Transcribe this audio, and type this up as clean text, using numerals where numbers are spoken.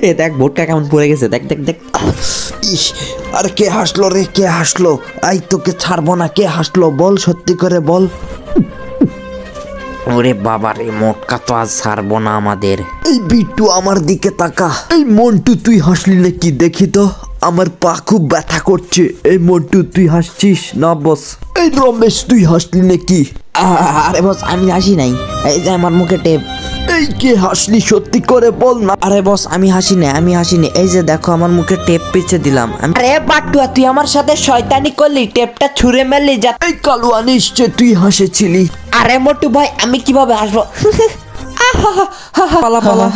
এ দেখ বোটটা কেমন পড়ে গেছে, দেখ দেখ দেখ। ইস, আর কে হাসলো রে, কে হাসলো? আই তোকে ছাড়বো না, কে হাসলো বল, সত্যি করে বল। ওরে বাবা রে, মোটকা তো আজ ছাড়বো না আমাদের। এই বিট্টু আমার দিকে তাকা। এই মন্টু তুই হাসলি নাকি দেখি তো, আমার পা খুব ব্যথা করছে। এই মন্টু তুই হাসছিস না বস? এই রমেশ তুই হাসলি নাকি? আরে বস আমি হাসি নাই, এই যে আমার মুখে টেপ। এই কে হাসলি সত্যি করে বল না। আরে বস আমি হাসি না, আমি হাসি না, এই যে দেখো আমার মুখে টেপ পিছে দিলাম। আরে বাটুয়া তুই আমার সাথে শয়তানি করলি, টেপটা ছুঁড়ে মারলি যা। এই কালুয়া নিশ্চয় তুই হাসেছিলি। আরে মোটু ভাই আমি কিভাবে হাসবো? পালা পালা।